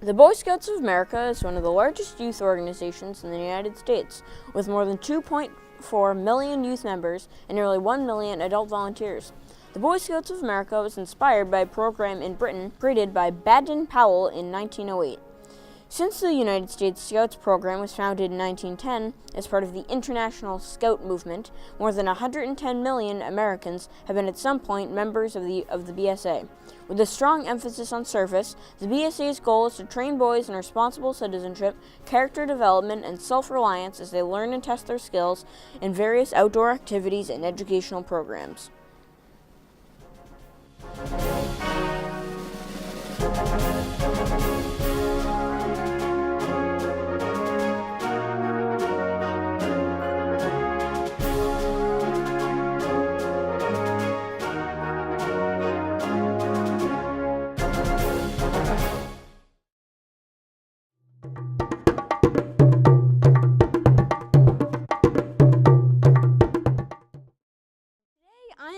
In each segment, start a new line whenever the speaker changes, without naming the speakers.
The Boy Scouts of America is one of the largest youth organizations in the United States, with more than 2.4 million youth members and nearly 1 million adult volunteers. The Boy Scouts of America was inspired by a program in Britain created by Baden-Powell in 1908. Since the United States Scouts program was founded in 1910 as part of the International Scout Movement, more than 110 million Americans have been at some point members of the BSA. With a strong emphasis on service, the BSA's goal is to train boys in responsible citizenship, character development, and self-reliance as they learn and test their skills in various outdoor activities and educational programs.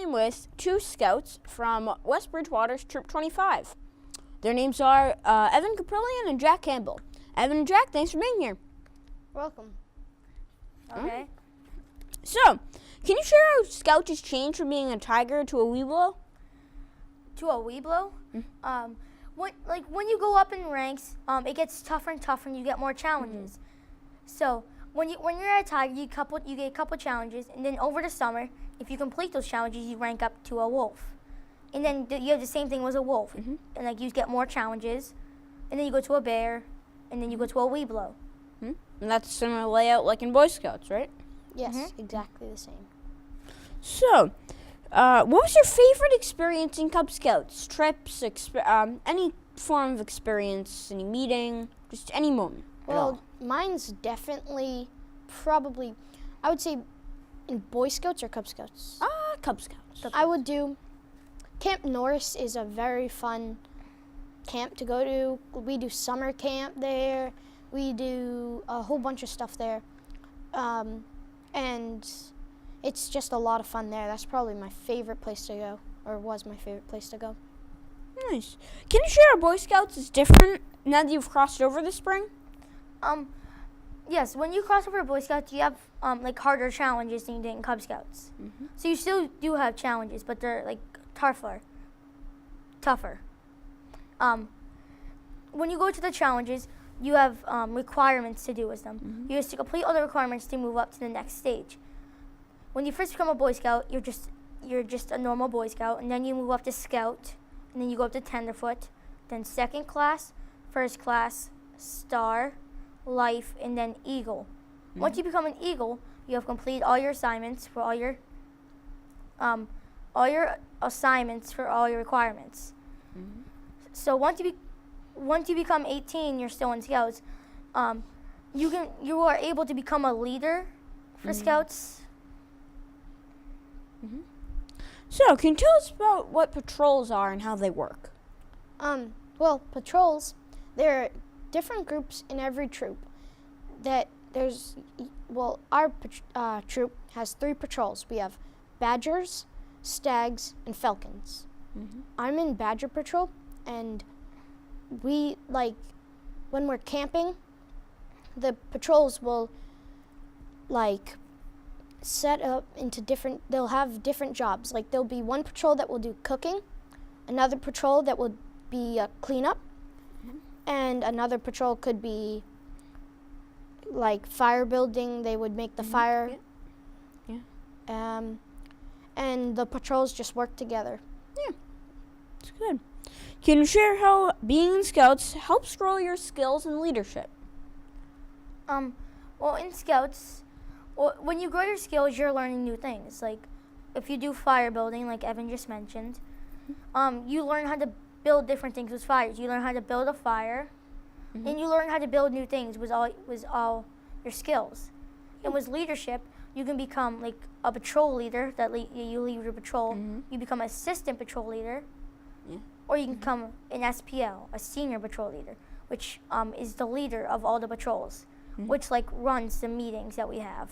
With two scouts from West Bridgewater's Troop 25. Their names are Evan Caprillion and Jack Campbell. Evan and Jack, thanks for being here.
Welcome.
Okay.
So, can you share how Scout has changed from being a tiger to a Weeblo?
To a Weeblo? When you go up in ranks, it gets tougher and tougher, and you get more challenges. So when you're at a tiger, you get a couple challenges, and then over the summer, if you complete those challenges, you rank up to a wolf. And then you have the same thing with a wolf. And you get more challenges, and then you go to a bear, and then you go to a Weeblo.
And that's a similar layout like in Boy Scouts, right?
Yes, exactly the same.
So, what was your favorite experience in Cub Scouts? Trips, any form of experience, any meeting, just any moment?
Well, mine's definitely probably, I would say, in Boy Scouts or Cub Scouts?
Cub Scouts.
I would do, Camp Norris is a very fun camp to go to. We do summer camp there. We do a whole bunch of stuff there. And it's just a lot of fun there. That's probably my favorite place to go, or was my favorite place to go.
Nice. Can you share how Boy Scouts is different now that you've crossed over this spring?
Yes, when you cross over to Boy Scouts, you have harder challenges than you did in Cub Scouts. So you still do have challenges, but they're tougher. When you go to the challenges, you have requirements to do with them. You have to complete all the requirements to move up to the next stage. When you first become a Boy Scout, you're just a normal Boy Scout, and then you move up to Scout, and then you go up to Tenderfoot, then second class, first class, Star, Life, and then Eagle. Once you become an Eagle, you have completed all your assignments for all your assignments for all your requirements. So once you become 18, you're still in Scouts. You are able to become a leader for Scouts.
So, can you tell us about what patrols are and how they work?
Well, patrols, there are different groups in every troop. Our troop has 3 patrols. We have Badgers, Stags, and Falcons. I'm in Badger Patrol, and we, when we're camping, the patrols will, set up into they'll have different jobs. There'll be one patrol that will do cooking, another patrol that will be cleanup, and another patrol could be fire building. They would make the fire. And the patrols just work together.
Yeah, that's good. Can you share how being in Scouts helps grow your skills and leadership?
Well, in Scouts, when you grow your skills, you're learning new things. If you do fire building, like Evan just mentioned, you learn how to build different things with fires. You learn how to build a fire, and you learn how to build new things with all your skills. And with leadership, you can become a patrol leader you lead your patrol. You become assistant patrol leader, or you can become an SPL, a senior patrol leader, which is the leader of all the patrols, which runs the meetings that we have.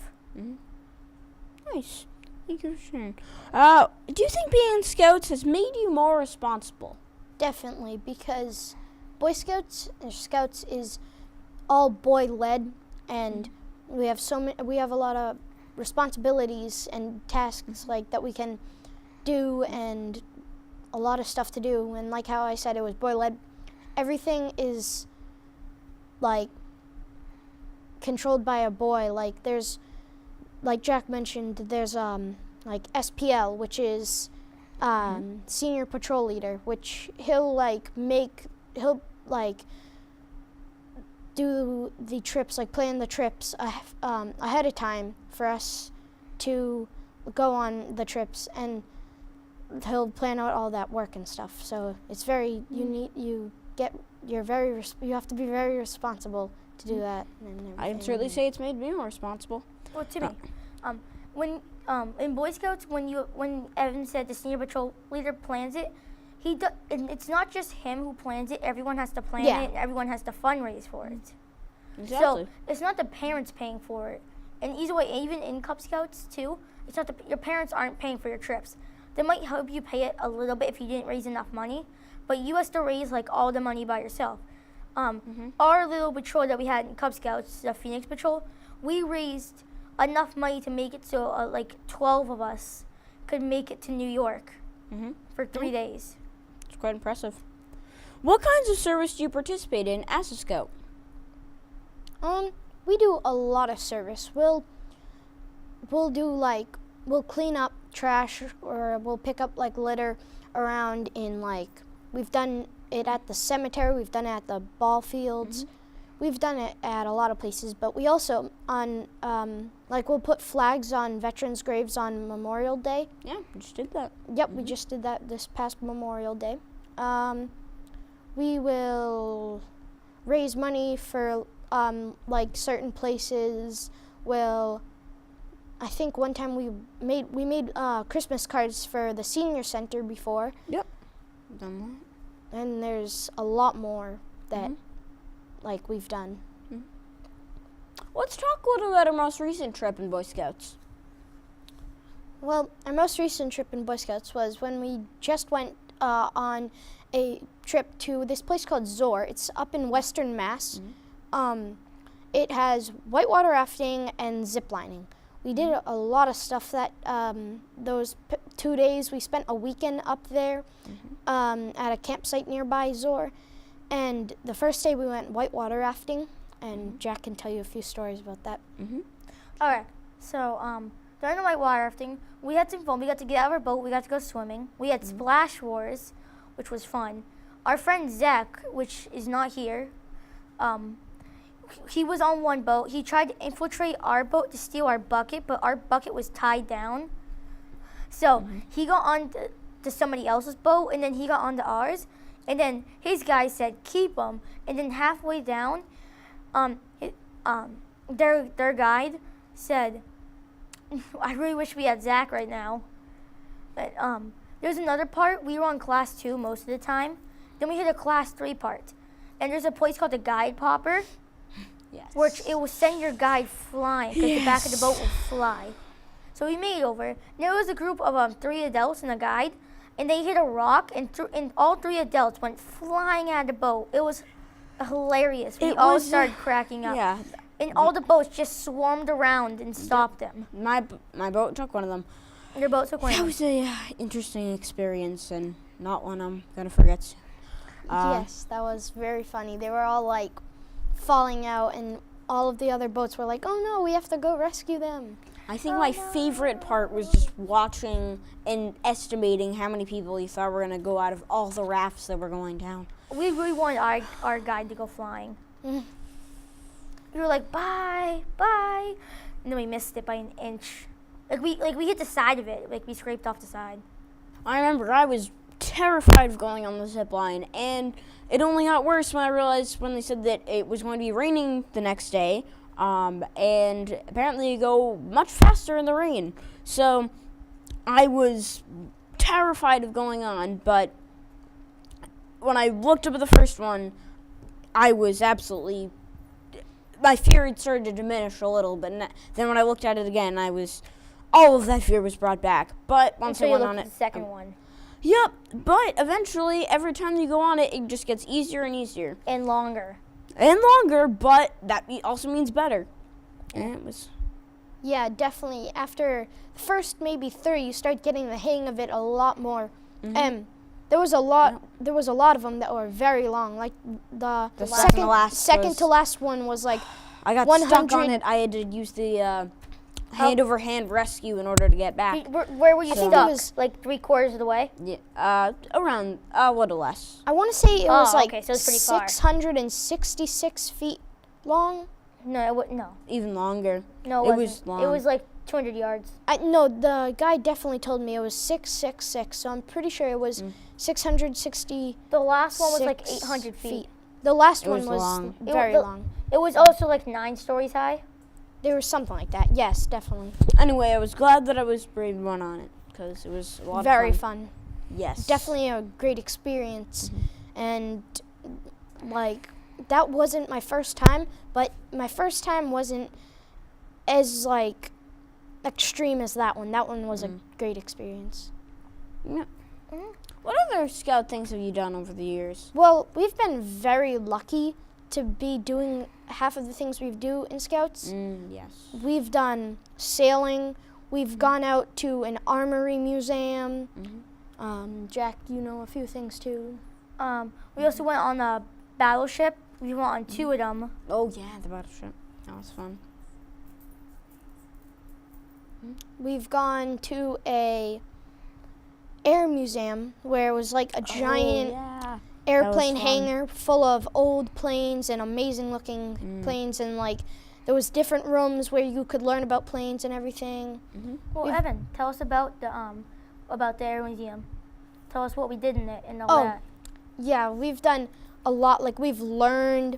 Nice. Thank you for sharing. Do you think being in Scouts has made you more responsible?
Definitely, because Boy Scouts and Scouts is all boy led, and we have a lot of responsibilities and tasks like that we can do, and a lot of stuff to do. And like how I said, it was boy led. Everything is like controlled by a boy. Like there's, like Jack mentioned, there's like SPL, which is senior patrol leader, which he'll do the trips, like plan the trips ahead of time for us to go on the trips, and he'll plan out all that work and stuff. So it's very you have to be very responsible to do that. And
I'd certainly say it's made me more responsible.
Well, Timmy, when in Boy Scouts, when Evan said the senior patrol leader plans it, and it's not just him who plans it. Everyone has to plan it. Everyone has to fundraise for it.
Exactly.
So it's not the parents paying for it. And either way, even in Cub Scouts too, it's not your parents aren't paying for your trips. They might help you pay it a little bit if you didn't raise enough money, but you have to raise like all the money by yourself. Our little patrol that we had in Cub Scouts, the Phoenix Patrol, we raised enough money to make it so like 12 of us could make it to New York for 3 days.
It's quite impressive. What kinds of service do you participate in as a scout?
We do a lot of service. We'll clean up trash, or we'll pick up like litter around in we've done it at the cemetery, we've done it at the ball fields. We've done it at a lot of places, but we also we'll put flags on veterans' graves on Memorial Day.
Yeah, we just did that.
Yep, we just did that this past Memorial Day. We will raise money for certain places. I think one time we made Christmas cards for the senior center before.
Yep, done that.
And there's a lot more that we've done.
Let's talk a little about our most recent trip in Boy Scouts.
Well, our most recent trip in Boy Scouts was when we just went on a trip to this place called Zor. It's up in Western Mass. It has whitewater rafting and ziplining. We did a lot of stuff that those 2 days. We spent a weekend up there at a campsite nearby Zor. And the first day we went whitewater rafting, and Jack can tell you a few stories about that.
All right. So during the whitewater rafting, we had some fun. We got to get out of our boat. We got to go swimming. We had splash wars, which was fun. Our friend Zach, which is not here, he was on one boat. He tried to infiltrate our boat to steal our bucket, but our bucket was tied down. So he got on to somebody else's boat, and then he got onto ours. And then his guy said, keep him. And then halfway down, their guide said, I really wish we had Zach right now. But there's another part. We were on class 2 most of the time. Then we hit a class 3 part. And there's a place called the guide popper.
Yes.
Which it will send your guide flying because the back of the boat will fly. So we made it over. There was a group of 3 adults and a guide, and they hit a rock, and all 3 adults went flying out of the boat. It was hilarious. We all started cracking up.
Yeah.
And all the boats just swarmed around and stopped them.
My boat took one of them.
Your boat took one of
That
them.
was a interesting experience, and not one I'm gonna forget.
Yes, that was very funny. They were all falling out, and all of the other boats were like, oh no, we have to go rescue them.
I think my favorite part was just watching and estimating how many people you thought were going to go out of all the rafts that were going down.
We really wanted our guide to go flying. We were like, bye, bye. And then we missed it by an inch. We hit the side of it. We scraped off the side.
I remember I was terrified of going on the zip line, and it only got worse when I realized when they said that it was going to be raining the next day, and apparently you go much faster in the rain. So I was terrified of going on, but when I looked up at the first one, I was absolutely, my fear had started to diminish a little, but then when I looked at it again, all of that fear was brought back. But once I went on it,
the second one.
Yep, but eventually, every time you go on it, it just gets easier and easier.
And longer.
And longer, but that also means better. And it was...
Yeah, definitely. After the first maybe 3, you start getting the hang of it a lot more. There was a lot. There was a lot of them that were very long. Like the second to last one was like
I got
100.
stuck on it. I had to use the hand-over-hand rescue in order to get back.
Where were you
think
stuck?
it was-
Like 3/4 of the way?
Yeah, around a little less.
I want to say it was like
okay, so it's pretty far.
666 feet long.
No.
Even longer.
No,
It
it
was
wasn't.
long.
It was like 200 yards.
No, the guy definitely told me it was 666. So I'm pretty sure it was 660.
The last one was like 800 feet.
The last
It
one
was
was
long.
very long.
It was also like 9 stories high.
There was something like that. Yes, definitely.
Anyway, I was glad that I was brave one on it because it was a lot
Very
of fun.
fun.
Yes.
Definitely a great experience. And like that wasn't my first time, but my first time wasn't as like extreme as that one. That one was a great experience.
Yeah. What other scout things have you done over the years?
Well, we've been very lucky to be doing half of the things we do in Scouts.
Yes.
We've done sailing. We've gone out to an armory museum. Jack, you know a few things too.
We also went on a battleship. We went on 2 of them.
Oh yeah, the Battleship. That was fun.
We've gone to a air museum where it was like a giant airplane
fun.
hangar full of old planes and amazing looking planes, and like there was different rooms where you could learn about planes and everything.
Well, Evan, tell us about the air museum. Tell us what we did in it and all
Oh.
that.
Yeah, we've done a lot. Like we've learned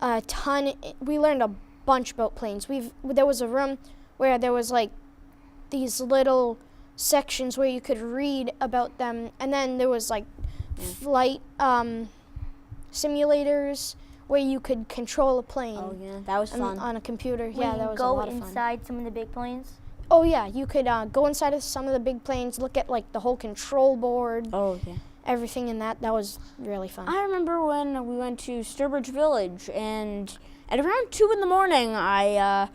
a ton. We learned a bunch about planes. There was a room where there was like these little sections where you could read about them, and then there was like flight simulators where you could control a plane.
Oh yeah, that was fun.
On a computer.
Will
Yeah,
you
that was
go
a lot of fun.
inside some of the big planes?
Oh yeah, you could go inside of some of the big planes, look at like the whole control board,
Oh yeah.
everything in that. That was really fun.
I remember when we went to Sturbridge Village, and at around 2 in the morning, I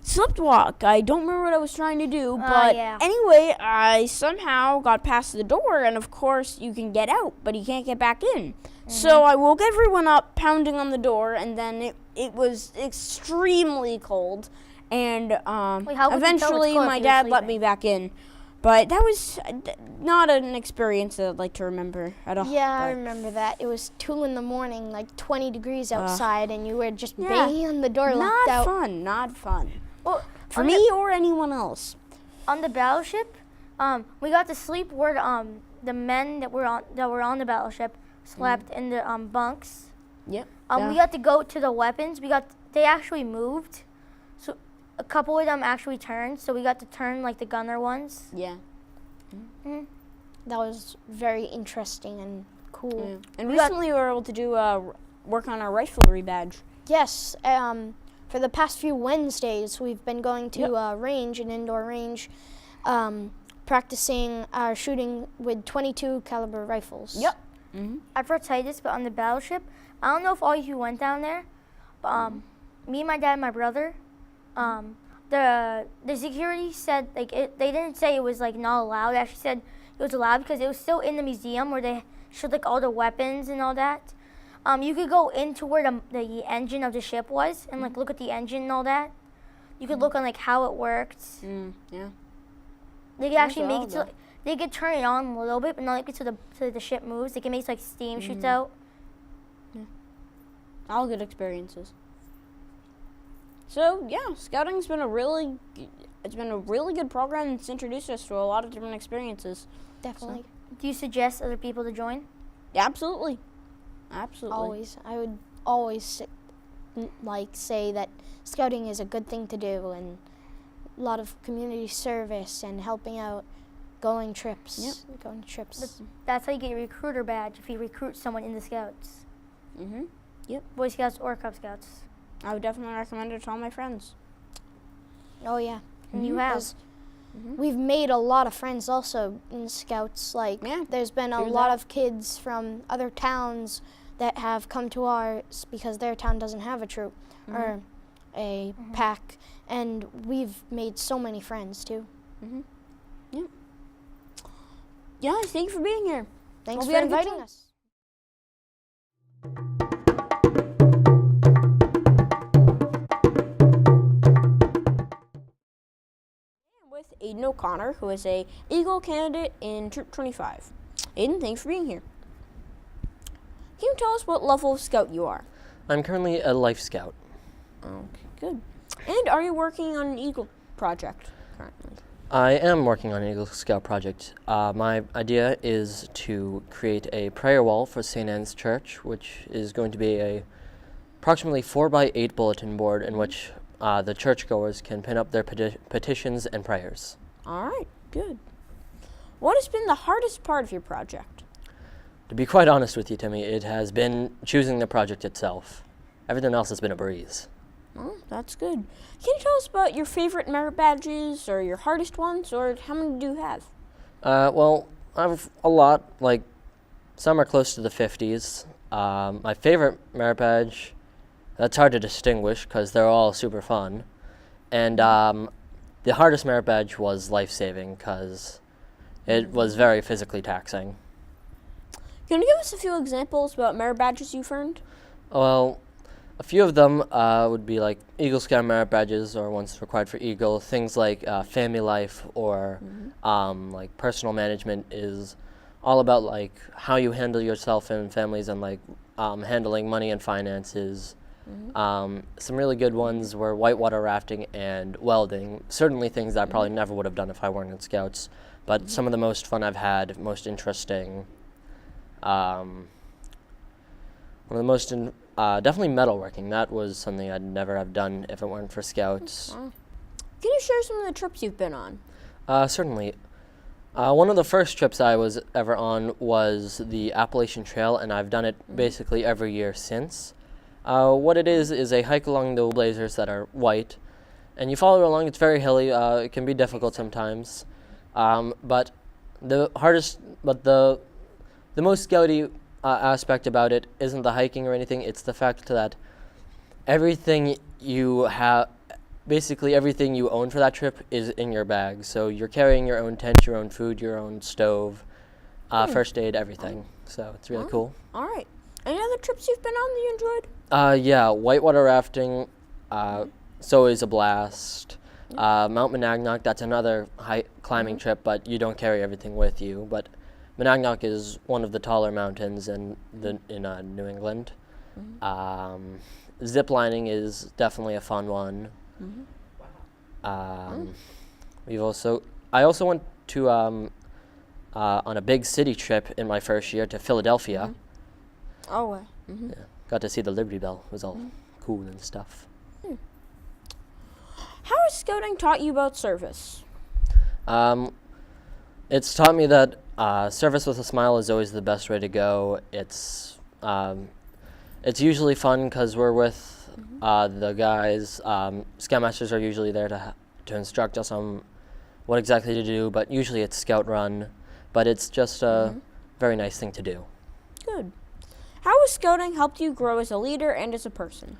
slept walk. I don't remember what I was trying to do, but
yeah.
anyway, I somehow got past the door, and of course, you can get out, but you can't get back in. So I woke everyone up, pounding on the door, and then it was extremely cold, and
Wait, how could you tell it's
eventually
cold
my
if you were
dad let
sleeping?
me back in. But that was not an experience that I'd like to remember at all.
Yeah, I
but-
remember that. It was 2 in the morning, like 20 degrees outside, and you were just
Yeah.
banging on the door locked
Not
out.
fun, not fun.
Well,
For me or anyone else.
on the battleship, we got to sleep where the men that were on the battleship slept in the bunks.
Yep.
We got to go to the weapons. They actually moved, so a couple of them actually turned. So we got to turn like the gunner ones.
Yeah.
That was very interesting and cool.
Yeah. And
We got-
recently we were able to do work on our riflery badge.
Yes, for the past few Wednesdays, we've been going to an indoor range, practicing our shooting with .22 caliber rifles.
Yep.
I forgot to tell you this, but on the battleship, I don't know if all of you went down there, but me, my dad, and my brother, the security said they didn't say it was like not allowed. They actually said it was allowed because it was still in the museum where they showed like all the weapons and all that. You could go into where the engine of the ship was and like look at the engine and all that. You could look on like how it worked.
Yeah.
They could actually
Those are
make it
all
so they could turn it on a little bit, but not like so the ship moves. They can make like steam shoots out.
All good experiences. So yeah, scouting's been a really good program. It's introduced us to a lot of different experiences.
Definitely.
Do you suggest other people to join?
Yeah, absolutely. Absolutely.
Always. I would always say that scouting is a good thing to do, and a lot of community service and helping out, going trips.
Yep.
Going to trips.
That's how you get your recruiter badge if you recruit someone in the Scouts, Boy Scouts or Cub Scouts.
I would definitely recommend it to all my friends.
Oh yeah.
And you have.
'Cause we've made a lot of friends also in Scouts. Like, there's been a lot of kids from other towns that have come to ours because their town doesn't have a troop or a pack, and we've made so many friends too.
Yeah, thank you for being here.
Thanks for inviting us.
With Aidan OConnor, who is a Eagle candidate in Troop 25. Aidan, thanks for being here. Can you tell us what level of scout you are?
I'm currently a Life Scout.
Okay, good. And are you working on an Eagle project currently?
I am working on an Eagle Scout project. My idea is to create a prayer wall for St. Anne's Church, which is going to be a approximately 4x8 bulletin board in which the churchgoers can pin up their petitions and prayers.
All right, good. What has been the hardest part of your project?
To be quite honest with you, Timmy, it has been choosing the project itself. Everything else has been a breeze.
Oh, that's good. Can you tell us about your favorite merit badges, or your hardest ones, or how many do you have?
Well, I have a lot. Like, some are close to the 50s. My favorite merit badge, that's hard to distinguish because they're all super fun. And the hardest merit badge was life-saving because it was very physically taxing.
Can you give us a few examples about merit badges you've earned?
Well, a few of them would be like Eagle Scout merit badges or ones required for Eagle. Things like family life or like personal management is all about like how you handle yourself and families and like handling money and finances. Some really good ones were whitewater rafting and welding. Certainly things that I probably never would have done if I weren't in Scouts, but some of the most fun I've had, most interesting. One of the most, definitely metalworking. That was something I'd never have done if it weren't for Scouts.
Can you share some of the trips you've been on?
Certainly. One of the first trips I was ever on was the Appalachian Trail, and I've done it basically every year since. What it is a hike along the blazers that are white, and you follow along. It's very hilly. It can be difficult sometimes, but the most scouty aspect about it isn't the hiking or anything. It's the fact that everything you have, basically everything you own for that trip is in your bag. So you're carrying your own tent, your own food, your own stove, first aid, everything. So it's really cool.
All right. Any other trips you've been on that you enjoyed?
Yeah, whitewater rafting, so is a blast. Mount Monadnock, that's another climbing trip, but you don't carry everything with you. But Monadnock is one of the taller mountains in New England. Ziplining is definitely a fun one. I also went to on a big city trip in my first year to Philadelphia.
Oh,
Yeah, got to see the Liberty Bell. It was all cool and stuff.
How has scouting taught you about service?
It's taught me that service with a smile is always the best way to go. It's usually fun because we're with the guys. Scoutmasters are usually there to instruct us on what exactly to do, but usually it's scout run. But it's just a very nice thing to do.
Good. How has scouting helped you grow as a leader and as a person?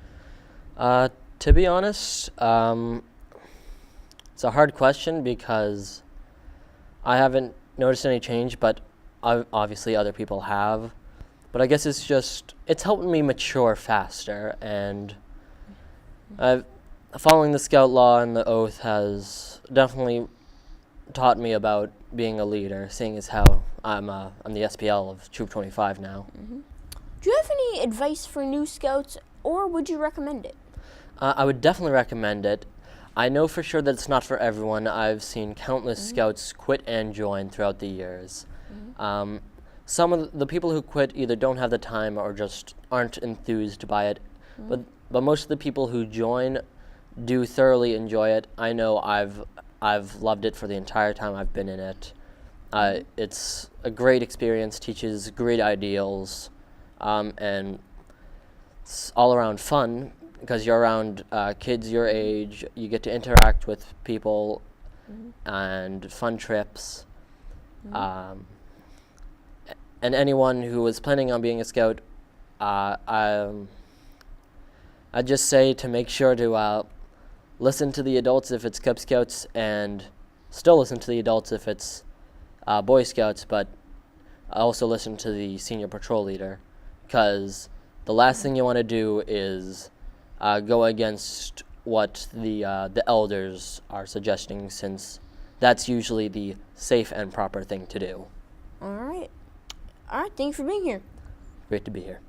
To be honest, it's a hard question because I haven't noticed any change, but obviously other people have. But I guess it's helped me mature faster, and following the Scout law and the oath has definitely taught me about being a leader, seeing as how I'm the SPL of Troop 25 now.
Do you have any advice for new scouts, or would you recommend it?
I would definitely recommend it. I know for sure that it's not for everyone. I've seen countless scouts quit and join throughout the years. Some of the people who quit either don't have the time or just aren't enthused by it. But most of the people who join do thoroughly enjoy it. I know I've loved it for the entire time I've been in it. It's a great experience, teaches great ideals, and it's all around fun because you're around kids your age. You get to interact with people and fun trips. And anyone who is planning on being a scout, I'd just say to make sure to listen to the adults if it's Cub Scouts, and still listen to the adults if it's Boy Scouts, but also listen to the senior patrol leader, because the last thing you want to do is go against what the elders are suggesting, since that's usually the safe and proper thing to do.
All right. Thank you for being here.
Great to be here.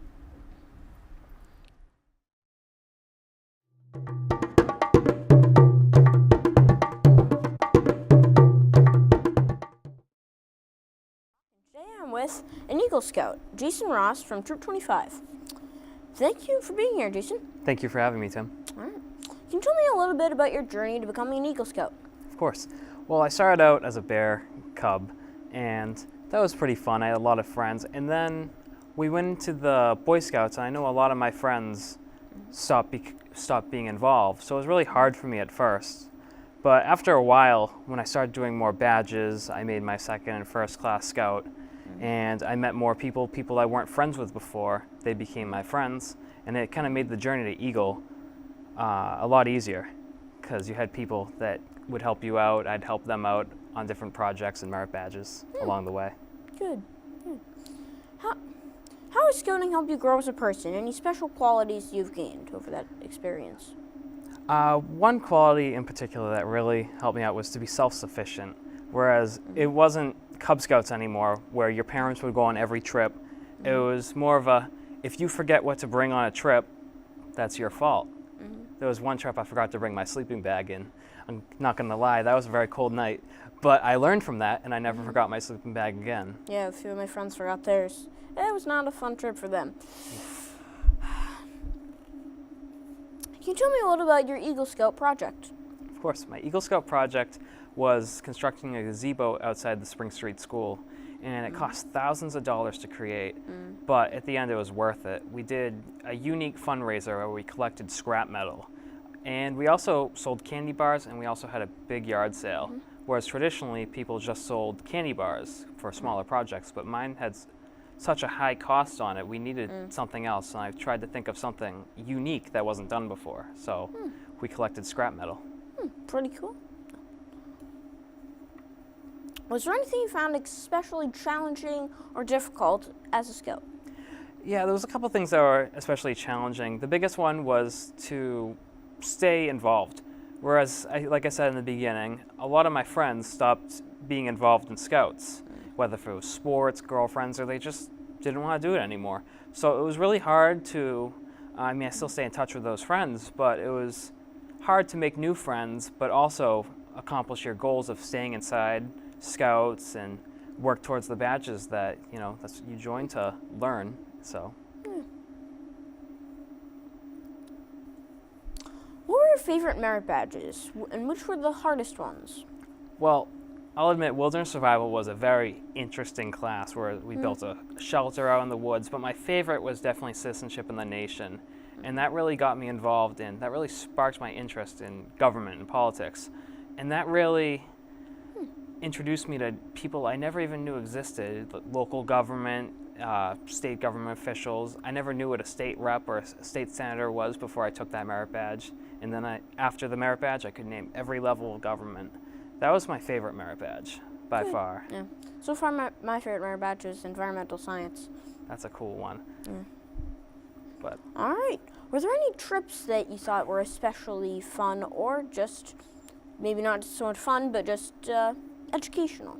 Today I'm with an Eagle Scout, Jason Ross from Troop 25. Thank you for being here, Jason.
Thank you for having me, Tim.
All right. Can you tell me a little bit about your journey to becoming an Eagle Scout?
Of course. Well, I started out as a bear cub, and that was pretty fun. I had a lot of friends, and then we went into the Boy Scouts, and I know a lot of my friends stopped being involved, so it was really hard for me at first. But after a while, when I started doing more badges, I made my second and first class scout, and I met more people I weren't friends with before. They became my friends, and it kind of made the journey to Eagle a lot easier, because you had people that would help you out. I'd help them out on different projects and merit badges along the way.
Good. How has scouting helped you grow as a person? Any special qualities you've gained over that experience?
One quality in particular that really helped me out was to be self-sufficient, whereas it wasn't Cub Scouts anymore, where your parents would go on every trip. It was more of a, if you forget what to bring on a trip, that's your fault. There was one trip I forgot to bring my sleeping bag in. I'm not going to lie, that was a very cold night, but I learned from that, and I never forgot my sleeping bag again.
Yeah, a few of my friends forgot theirs. It was not a fun trip for them. Can you tell me a little about your Eagle Scout project?
Of course, my Eagle Scout project was constructing a gazebo outside the Spring Street School, and it cost thousands of dollars to create, but at the end it was worth it. We did a unique fundraiser where we collected scrap metal, and we also sold candy bars, and we also had a big yard sale, whereas traditionally people just sold candy bars for smaller projects, but mine had such a high cost on it, we needed something else, and I tried to think of something unique that wasn't done before, so we collected scrap metal.
Pretty cool. Was there anything you found especially challenging or difficult as a scout?
Yeah, there was a couple things that were especially challenging. The biggest one was to stay involved. Whereas, like I said in the beginning, a lot of my friends stopped being involved in Scouts, whether it was sports, girlfriends, or they just didn't want to do it anymore. So it was really hard to, I still stay in touch with those friends, but it was hard to make new friends, but also accomplish your goals of staying inside Scouts and work towards the badges that, that's you join to learn, so.
What were your favorite merit badges, and which were the hardest ones?
Well, I'll admit Wilderness Survival was a very interesting class where we built a shelter out in the woods, but my favorite was definitely Citizenship in the Nation, and that really got me involved in, that really sparked my interest in government and politics, and that really introduced me to people I never even knew existed, local government, state government officials. I never knew what a state rep or a state senator was before I took that merit badge. And then after the merit badge, I could name every level of government. That was my favorite merit badge, by far.
Yeah. So far, my favorite merit badge is environmental science.
That's a cool one. But
all right. Were there any trips that you thought were especially fun, or just maybe not so much fun, but just educational?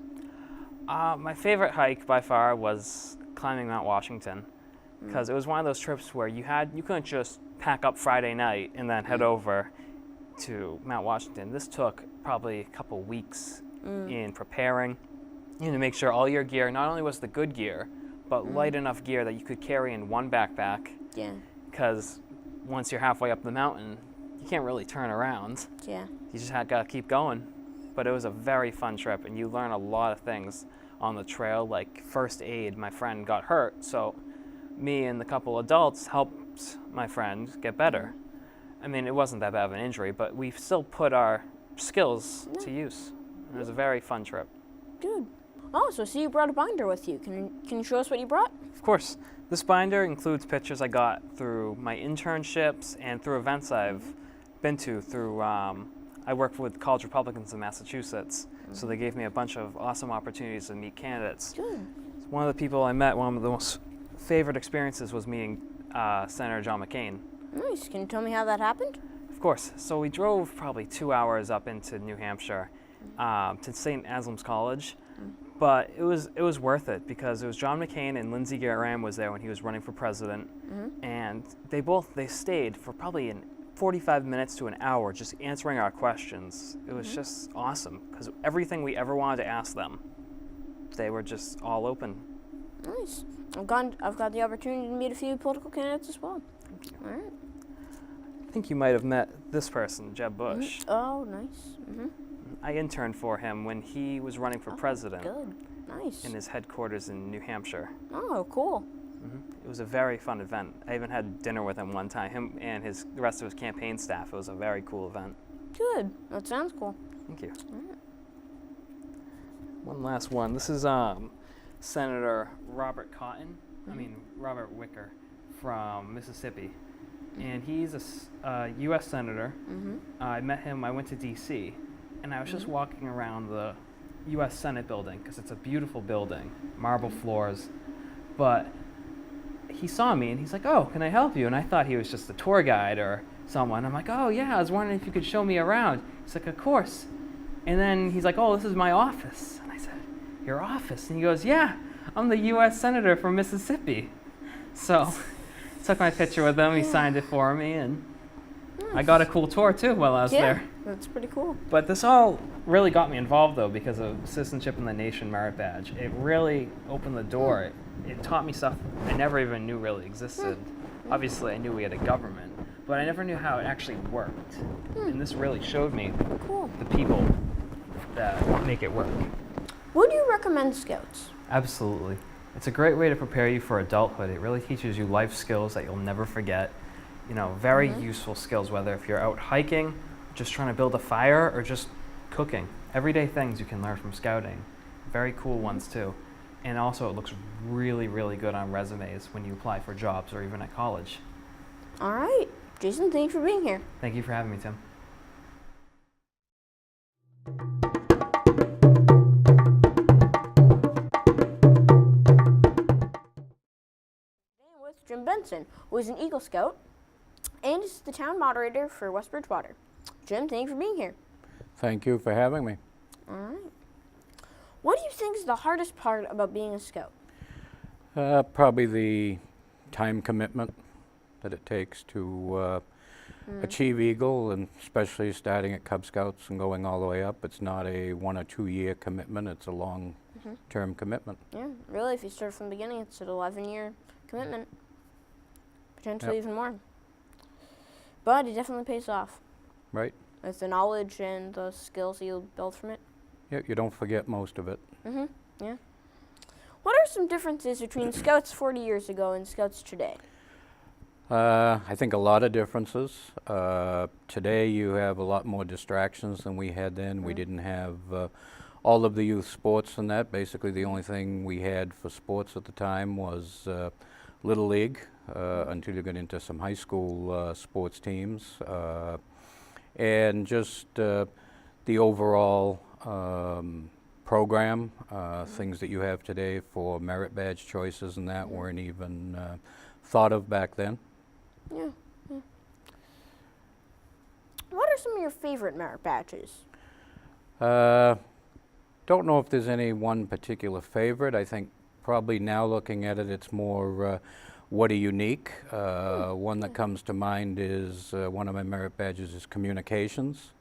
My favorite hike by far was climbing Mount Washington, because it was one of those trips where you couldn't just pack up Friday night and then head over to Mount Washington. This took probably a couple weeks in preparing, to make sure all your gear not only was the good gear, but light enough gear that you could carry in one backpack.
Yeah.
Because once you're halfway up the mountain, you can't really turn around.
Yeah.
You just got to keep going. But it was a very fun trip, and you learn a lot of things on the trail, like first aid. My friend got hurt, so me and the couple adults helped my friend get better. It wasn't that bad of an injury, but we still put our skills to use. It was a very fun trip.
Good. Oh, so I see you brought a binder with you. Can you show us what you brought?
Of course. This binder includes pictures I got through my internships and through events I've been to through, I work with college Republicans in Massachusetts, so they gave me a bunch of awesome opportunities to meet candidates.
Good.
One of the people I met, one of the most favorite experiences was meeting Senator John McCain.
Nice. Can you tell me how that happened?
Of course. So we drove probably 2 hours up into New Hampshire to St. Anselm's College. But it was worth it because it was John McCain and Lindsey Graham was there when he was running for president, and they stayed for probably 45 minutes to an hour just answering our questions. It was just awesome because everything we ever wanted to ask them, they were just all open.
Nice. I've got the opportunity to meet a few political candidates as well.
Thank you.
All right.
I think you might have met this person, Jeb Bush.
Oh, nice.
I interned for him when he was running for president
Good. Nice.
in his headquarters in New Hampshire.
Oh, cool.
It was a very fun event. I even had dinner with him one time, him and the rest of his campaign staff. It was a very cool event.
Good. That sounds cool.
Thank you. One last one. This is Senator Robert Wicker from Mississippi. And he's a U.S. Senator. I met him, I went to D.C., and I was just walking around the U.S. Senate building, because it's a beautiful building, marble floors. But he saw me, and he's like, "Oh, can I help you?" And I thought he was just a tour guide or someone. I'm like, "Oh, yeah, I was wondering if you could show me around." He's like, "Of course." And then he's like, "Oh, this is my office." And I said, "Your office?" And he goes, "Yeah, I'm the U.S. Senator from Mississippi." So took my picture with him, he signed it for me, and I got a cool tour too while I was there.
That's pretty cool.
But this all really got me involved though because of Citizenship in the Nation merit badge. It really opened the door. It taught me stuff I never even knew really existed. Obviously I knew we had a government, but I never knew how it actually worked. And this really showed me the people that make it work.
Would you recommend Scouts?
Absolutely. It's a great way to prepare you for adulthood. It really teaches you life skills that you'll never forget. You know, very useful skills, whether if you're out hiking, just trying to build a fire, or just cooking. Everyday things you can learn from scouting. Very cool ones too. And also it looks really, really good on resumes when you apply for jobs or even at college.
All right. Jason, thanks for being here.
Thank you for having me, Tim.
With Jim Benson, who is an Eagle Scout and is the town moderator for West Bridgewater. Jim, thank you for being here.
Thank you for having me.
All right. What do you think is the hardest part about being a Scout?
Probably the time commitment that it takes to achieve Eagle, and especially starting at Cub Scouts and going all the way up. It's not a 1 or 2 year commitment, it's a long-term commitment.
Yeah, really, if you start from the beginning, it's an 11-year commitment, potentially even more. But it definitely pays off.
Right.
With the knowledge and the skills you'll build from it.
Yeah, you don't forget most of it.
Yeah. What are some differences between Scouts 40 years ago and Scouts today?
I think a lot of differences. Today you have a lot more distractions than we had then. We didn't have all of the youth sports and that. Basically the only thing we had for sports at the time was Little League, until you got into some high school sports teams. And just the overall program, things that you have today for merit badge choices and that weren't even thought of back then.
Yeah. What are some of your favorite merit badges?
Don't know if there's any one particular favorite. I think probably now looking at it, it's more what are unique. One that comes to mind is one of my merit badges is communications.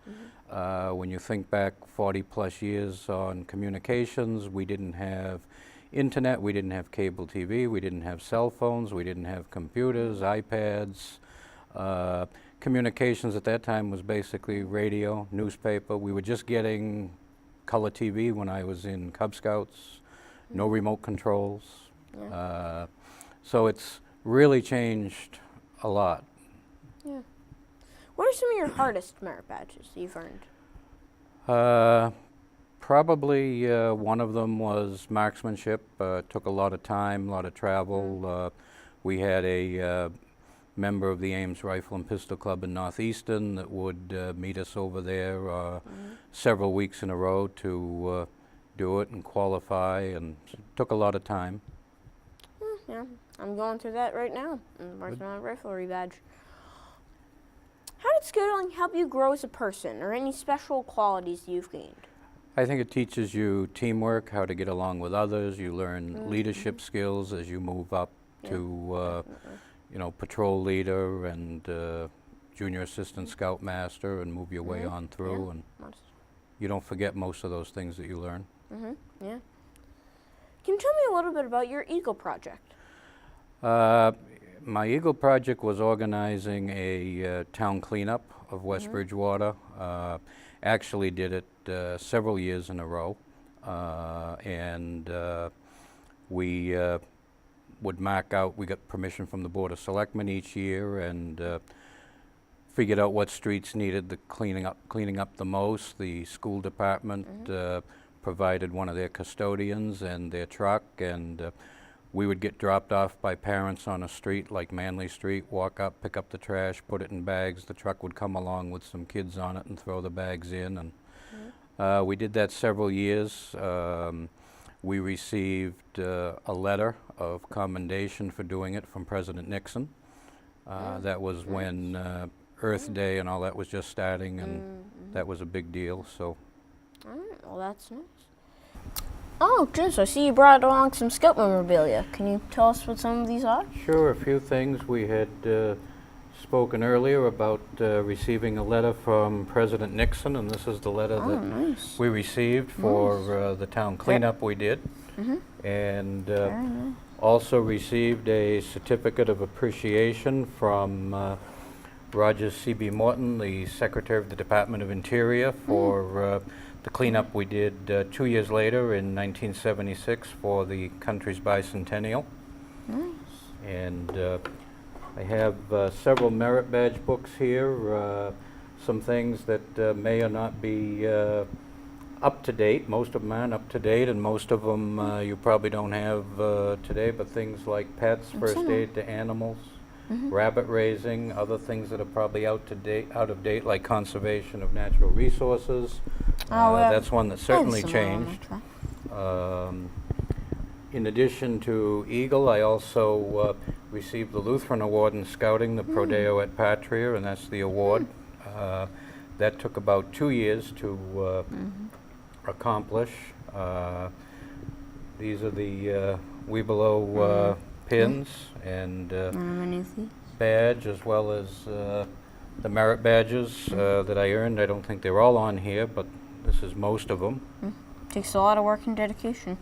When you think back 40 plus years on communications, we didn't have internet, we didn't have cable TV, we didn't have cell phones, we didn't have computers, iPads. Communications at that time was basically radio, newspaper. We were just getting color TV when I was in Cub Scouts, no remote controls. So it's really changed a lot.
Yeah. What are some of your hardest merit badges you've earned?
Probably one of them was marksmanship. Took a lot of time, a lot of travel. We had a member of the Ames Rifle and Pistol Club in Northeastern that would meet us over there several weeks in a row to do it and qualify, and it took a lot of time.
Yeah, I'm going through that right now. I'm working on a riflery badge. How did scouting help you grow as a person, or any special qualities you've gained?
I think it teaches you teamwork, how to get along with others. You learn leadership skills as you move up to, you know, patrol leader and junior assistant scoutmaster, and move your way on through. And you don't forget most of those things that you learn.
Yeah. Can you tell me a little bit about your Eagle project?
My Eagle project was organizing a town cleanup of West Bridgewater. Actually did it several years in a row, and we would mark out. We got permission from the Board of Selectmen each year, and figured out what streets needed the cleaning up the most. The school department provided one of their custodians and their truck, and we would get dropped off by parents on a street like Manley Street, walk up, pick up the trash, put it in bags. The truck would come along with some kids on it and throw the bags in. And we did that several years. We received a letter of commendation for doing it from President Nixon. That was when Earth Day and all that was just starting, and that was a big deal. So.
All right, well, that's nice. Oh, James, I see you brought along some Scout memorabilia. Can you tell us what some of these are?
Sure, a few things. We had spoken earlier about receiving a letter from President Nixon, and this is the letter that we received for the town cleanup we did. And also received a certificate of appreciation from Roger C.B. Morton, the Secretary of the Department of Interior, for the cleanup we did 2 years later in 1976 for the country's bicentennial. And I have several merit badge books here, some things that may or not be up to date. Most of them aren't up to date, and most of them you probably don't have today, but things like pets, first aid to animals, rabbit raising, other things that are probably out of date, like conservation of natural resources. That's one that certainly changed. In addition to Eagle, I also received the Lutheran Award in Scouting, the Prodeo et Patria, and that's the award. That took about 2 years to accomplish. These are the Webelow pins and badge, as well as the merit badges that I earned. I don't think they're all on here, but this is most of them.
Takes a lot of work and dedication.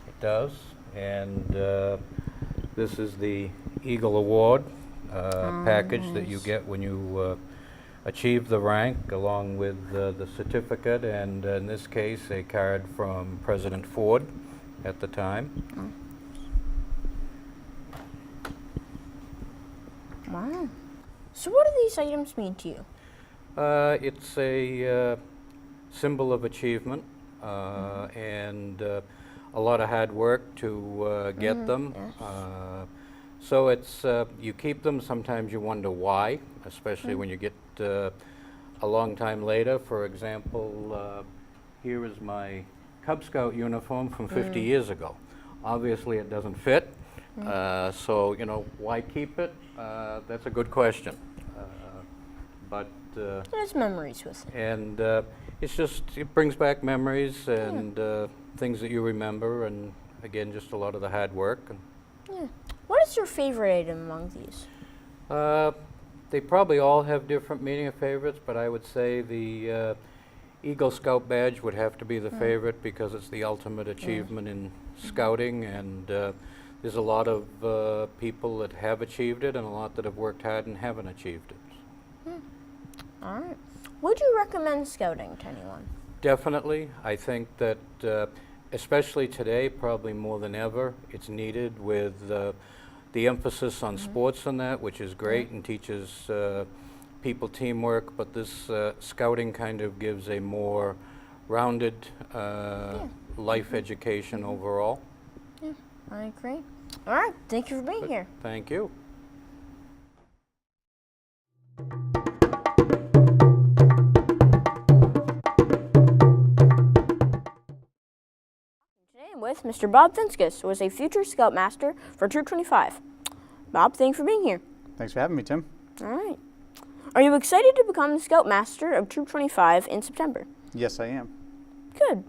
It does. And this is the Eagle Award package that you get when you achieve the rank, along with the certificate, and in this case a card from President Ford at the time.
Wow. So what do these items mean to you?
It's a symbol of achievement and a lot of hard work to get them. So it's you keep them. Sometimes you wonder why, especially when you get a long time later. For example, here is my Cub Scout uniform from 50 years ago. Obviously it doesn't fit, so you know, why keep it? That's a good question. But
there's memories with it.
And it's just, it brings back memories and things that you remember, and again, just a lot of the hard work. And
What is your favorite item among these?
they probably all have different meaning of favorites, but I would say the Eagle Scout badge would have to be the favorite, because it's the ultimate achievement in scouting, and there's a lot of people that have achieved it and a lot that have worked hard and haven't achieved it.
All right. Would you recommend scouting to anyone?
Definitely. I think that especially today, probably more than ever, it's needed with the emphasis on sports and that, which is great and teaches people teamwork, but this scouting kind of gives a more rounded life education overall.
I agree. All right, thank you for being here.
Thank you.
Today I'm with Mr. Bob Finskus, who is a future Scoutmaster for Troop 25. Bob, thanks for being here.
Thanks for having me, Tim.
All right. Are you excited to become the Scoutmaster of Troop 25 in September?
Yes, I am.
Good.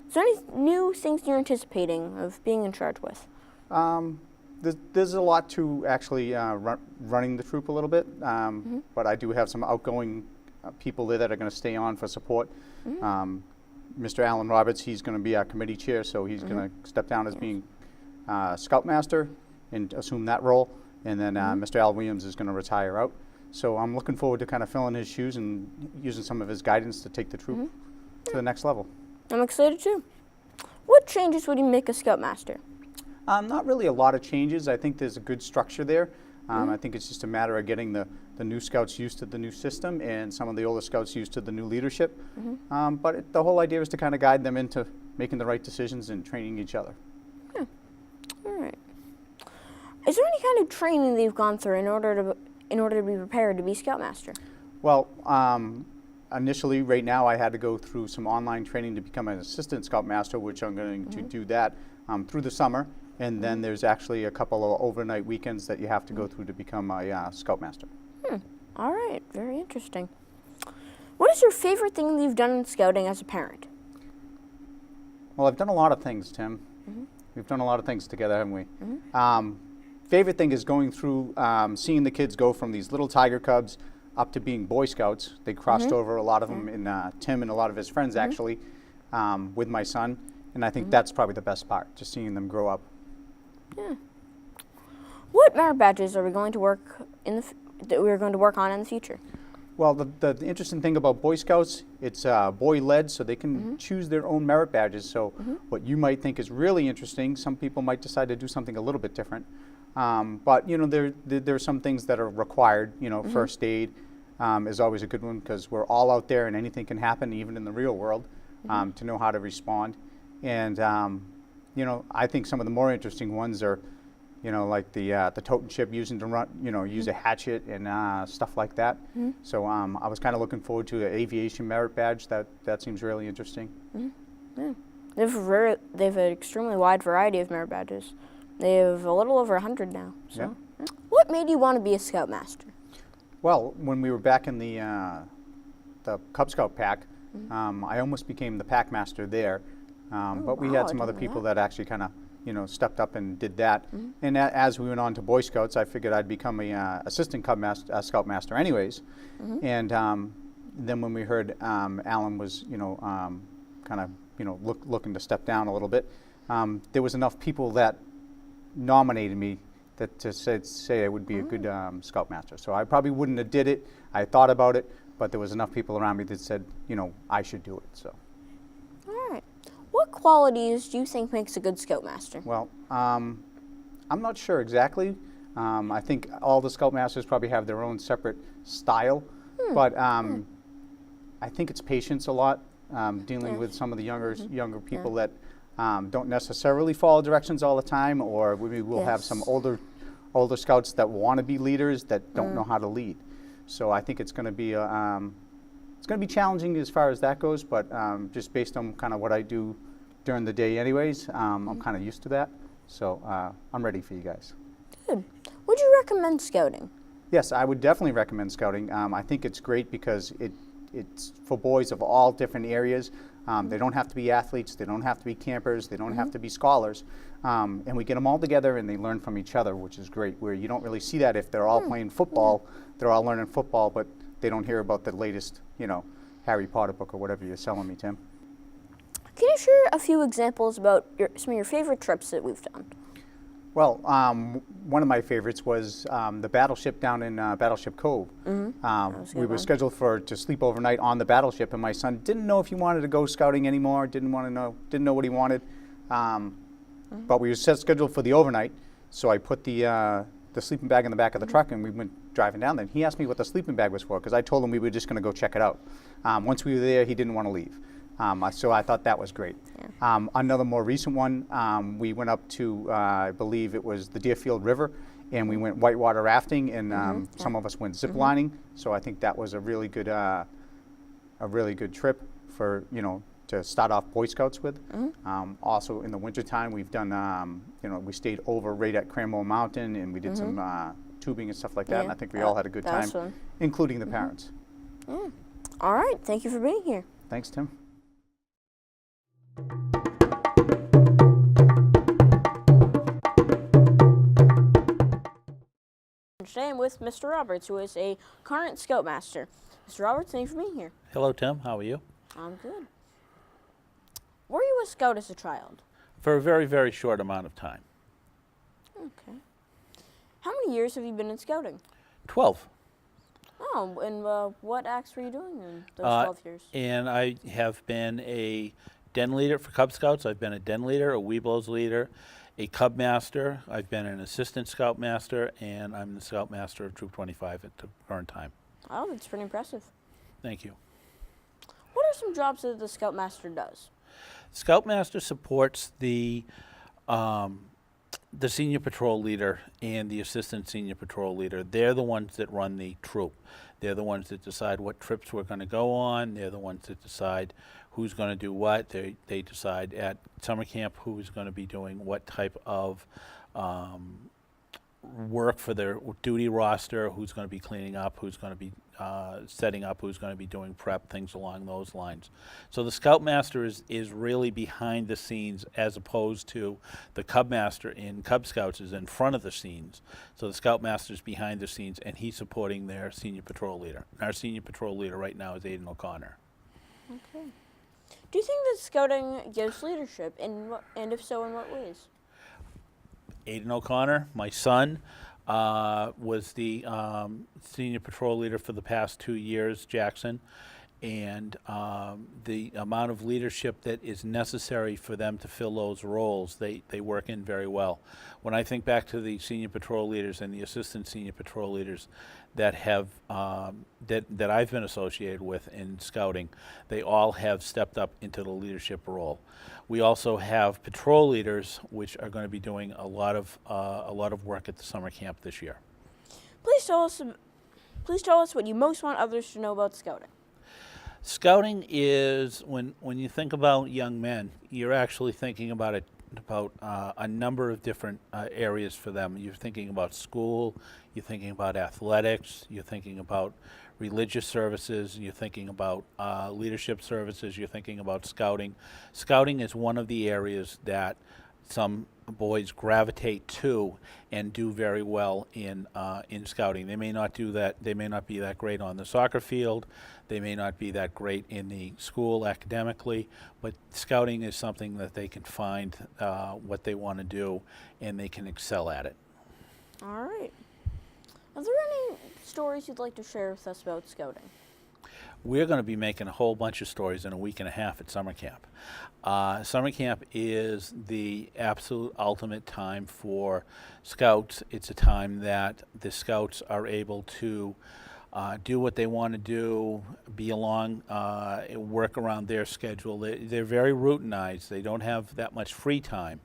Is there any new things you're anticipating of being in charge with?
There's a lot to actually running the troop a little bit, but I do have some outgoing people there that are going to stay on for support. Mr. Alan Roberts, he's going to be our committee chair, so he's going to step down as being Scoutmaster and assume that role. And then Mr. Al Williams is going to retire out. So I'm looking forward to kind of filling his shoes and using some of his guidance to take the troop to the next level.
I'm excited too. What changes would you make a Scoutmaster?
Not really a lot of changes. I think there's a good structure there. I think it's just a matter of getting the new scouts used to the new system and some of the older scouts used to the new leadership. But the whole idea is to kind of guide them into making the right decisions and training each other.
All right. Is there any kind of training that you've gone through in order to be prepared to be Scoutmaster?
Well, initially, right now, I had to go through some online training to become an assistant Scoutmaster, which I'm going to do that through the summer. And then there's actually a couple of overnight weekends that you have to go through to become a Scoutmaster.
All right, very interesting. What is your favorite thing that you've done in scouting as a parent?
Well, I've done a lot of things, Tim. We've done a lot of things together, haven't we? Favorite thing is going through, seeing the kids go from these little tiger cubs up to being Boy Scouts. They crossed over, a lot of them, in Tim and a lot of his friends actually, with my son. And I think that's probably the best part, just seeing them grow up.
Yeah. What merit badges are we going to work that we're going to work on in the future?
Well, the interesting thing about Boy Scouts, it's boy-led, so they can choose their own merit badges. So what you might think is really interesting, some people might decide to do something a little bit different. But you know, there are some things that are required. You know, first aid is always a good one because we're all out there and anything can happen, even in the real world, to know how to respond. And you know, I think some of the more interesting ones are, you know, like the totem chip using to run, you know, use a hatchet and stuff like that. So I was kind of looking forward to an aviation merit badge. That seems really interesting.
Yeah. They have an extremely wide variety of merit badges. They have a little over 100 now. So. Yeah. What made you want to be a Scoutmaster?
Well, when we were back in the Cub Scout pack, I almost became the pack master there. But we had some other people that actually kind of, you know, stepped up and did that. And as we went on to Boy Scouts, I figured I'd become a assistant Scoutmaster anyways. And then when we heard Alan was, you know, kind of, you know, looking to step down a little bit, there was enough people that nominated me that to say I would be a good Scoutmaster. So I probably wouldn't have did it. I thought about it, but there was enough people around me that said, you know, I should do it. So.
All right. What qualities do you think makes a good Scoutmaster?
Well, I'm not sure exactly. I think all the Scoutmasters probably have their own separate style, but I think it's patience a lot, dealing with some of the younger people that don't necessarily follow directions all the time, or we will have some older Scouts that want to be leaders that don't know how to lead. So I think it's going to be it's going to be challenging as far as that goes, but just based on kind of what I do during the day anyways, I'm kind of used to that. So I'm ready for you guys.
Good. Would you recommend scouting?
Yes, I would definitely recommend scouting. I think it's great because it's for boys of all different areas. They don't have to be athletes, they don't have to be campers, they don't have to be scholars. And we get them all together and they learn from each other, which is great, where you don't really see that if they're all playing football, they're all learning football, but they don't hear about the latest, you know, Harry Potter book or whatever you're selling me, Tim.
Can you share a few examples about some of your favorite trips that we've done?
Well, one of my favorites was the Battleship down in Battleship Cove. We were scheduled to sleep overnight on the Battleship, and my son didn't know if he wanted to go scouting anymore. Didn't know what he wanted. But we were scheduled for the overnight, so I put the sleeping bag in the back of the truck, and we went driving down there. And he asked me what the sleeping bag was for, because I told him we were just going to go check it out. Once we were there, he didn't want to leave. So I thought that was great. Another more recent one, we went up to, I believe it was the Deerfield River, and we went whitewater rafting, and some of us went zip lining. So I think that was a really good trip for, to start off Boy Scouts with. Also in the wintertime, we've done, we stayed over right at Cranmore Mountain, and we did some tubing and stuff like that. And I think we all had a good time,
fun.
including the parents.
All right, thank you for being here.
Thanks, Tim.
Today I'm with Mr. Roberts, who is a current Scoutmaster. Mr. Roberts, thank you for being here.
Hello, Tim. How are you?
I'm good. Were you a Scout as a child?
For a very, very short amount of time.
Okay. How many years have you been in Scouting?
12.
Oh, and what acts were you doing in those 12 years?
And I have been a den leader for Cub Scouts. I've been a den leader, a Weeblos leader, a Cub Master. I've been an assistant Scoutmaster, and I'm the Scoutmaster of Troop 25 at the current time.
Oh, that's pretty impressive.
Thank you.
What are some jobs that the Scoutmaster does?
Scoutmaster supports the senior patrol leader and the assistant senior patrol leader. They're the ones that run the troop. They're the ones that decide what trips we're going to go on. They're the ones that decide who's going to do what. They decide at summer camp who's going to be doing what type of work for their duty roster, who's going to be cleaning up, who's going to be setting up, who's going to be doing prep, things along those lines. So the Scoutmaster is really behind the scenes, as opposed to the Cub Master in Cub Scouts is in front of the scenes. So the Scoutmaster is behind the scenes, and he's supporting their senior patrol leader. Our senior patrol leader right now is Aidan OConnor.
Okay. Do you think that Scouting gives leadership, and if so, in what ways?
Aidan OConnor, my son, was the senior patrol leader for the past 2 years, Jackson, and the amount of leadership that is necessary for them to fill those roles, they work in very well. When I think back to the senior patrol leaders and the assistant senior patrol leaders that have that I've been associated with in Scouting, they all have stepped up into the leadership role. We also have patrol leaders, which are going to be doing a lot of work at the summer camp this year.
Please tell us what you most want others to know about Scouting.
Scouting is, when you think about young men, you're actually thinking about a number of different areas for them. You're thinking about school, you're thinking about athletics, you're thinking about religious services, you're thinking about leadership services, you're thinking about scouting. Scouting is one of the areas that some boys gravitate to and do very well in scouting. They may not do that. They may not be that great on the soccer field. They may not be that great in the school academically, but scouting is something that they can find what they want to do, and they can excel at it.
All right. Are there any stories you'd like to share with us about Scouting?
We're going to be making a whole bunch of stories in a week and a half at summer camp. Summer camp is the absolute ultimate time for Scouts. It's a time that the Scouts are able to do what they want to do, be along, work around their schedule. They're very routinized. They don't have that much free time,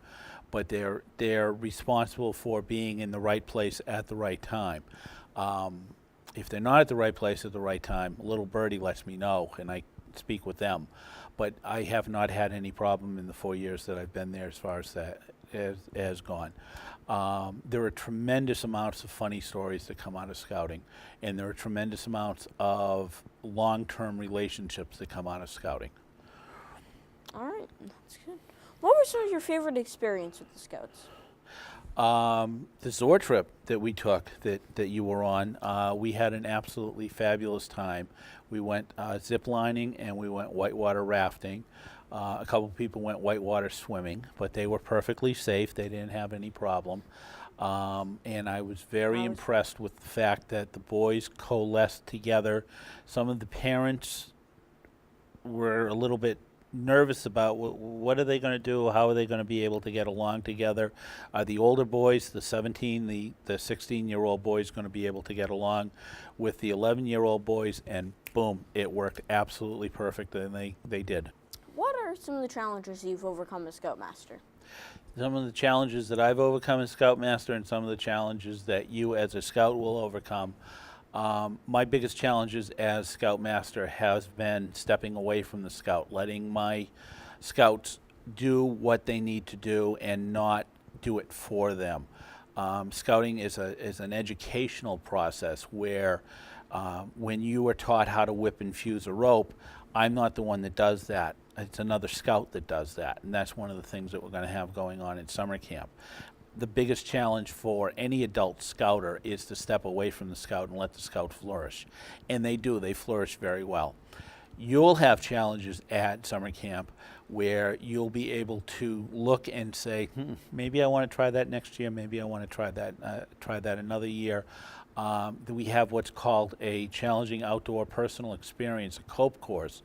but they're responsible for being in the right place at the right time. If they're not at the right place at the right time, little birdie lets me know, and I speak with them. But I have not had any problem in the 4 years that I've been there as far as that has gone. There are tremendous amounts of funny stories that come out of Scouting, and there are tremendous amounts of long-term relationships that come out of Scouting.
All right, that's good. What were some of your favorite experiences with the Scouts?
The Zor trip that we took that you were on, we had an absolutely fabulous time. We went ziplining and we went whitewater rafting. A couple people went whitewater swimming, but they were perfectly safe. They didn't have any problem. And I was very impressed with the fact that the boys coalesced together. Some of the parents were a little bit nervous about what are they going to do, how are they going to be able to get along together. The older boys, the 17, the 16-year-old boys, going to be able to get along with the 11-year-old boys, and boom, it worked absolutely perfect, and they did.
are some of the challenges you've overcome as Scoutmaster?
Some of the challenges that I've overcome as Scoutmaster and some of the challenges that you as a Scout will overcome. My biggest challenges as Scoutmaster has been stepping away from the Scout, letting my Scouts do what they need to do and not do it for them. Scouting is an educational process where when you are taught how to whip and fuse a rope, I'm not the one that does that. It's another Scout that does that, and that's one of the things that we're going to have going on in summer camp. The biggest challenge for any adult Scouter is to step away from the Scout and let the Scout flourish. And they do, they flourish very well. You'll have challenges at summer camp where you'll be able to look and say, maybe I want to try that next year, maybe I want to try that another year. We have what's called a challenging outdoor personal experience, a COPE course,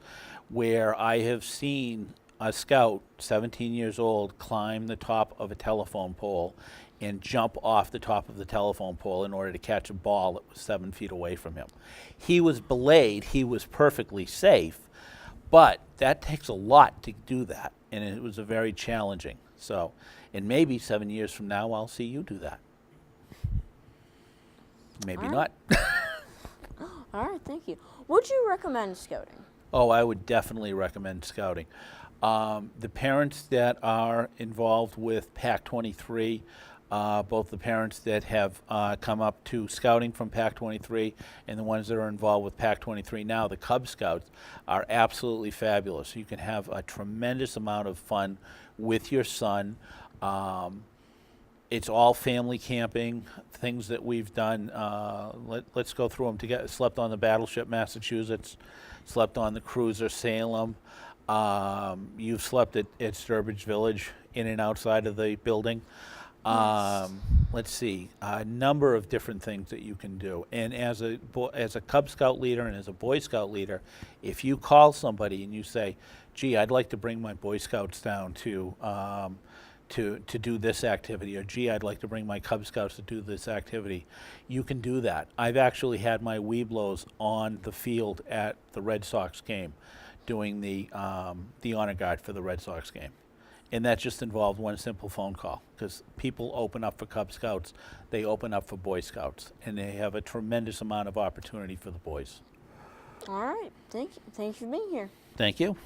where I have seen a Scout, 17 years old, climb the top of a telephone pole and jump off the top of the telephone pole in order to catch a ball that was 7 feet away from him. He was belayed, he was perfectly safe, but that takes a lot to do that, and it was a very challenging. So, and maybe 7 years from now, I'll see you do that. Maybe not.
All right, thank you. Would you recommend Scouting?
Oh, I would definitely recommend Scouting. The parents that are involved with PAC 23, both the parents that have come up to Scouting from PAC 23 and the ones that are involved with PAC 23 now, the Cub Scouts, are absolutely fabulous. You can have a tremendous amount of fun with your son. It's all family camping, things that we've done. Let's go through them together. Slept on the Battleship, Massachusetts. Slept on the cruiser, Salem. You've slept at Sturbridge Village, in and outside of the building. Let's see, a number of different things that you can do. And as a Cub Scout leader and as a Boy Scout leader, if you call somebody and you say, gee, I'd like to bring my Boy Scouts down to do this activity, or gee, I'd like to bring my Cub Scouts to do this activity, you can do that. I've actually had my Weeblos on the field at the Red Sox game doing the honor guard for the Red Sox game. And that just involved one simple phone call, because people open up for Cub Scouts, they open up for Boy Scouts, and they have a tremendous amount of opportunity for the boys.
All right, thank you for being here.
Thank you.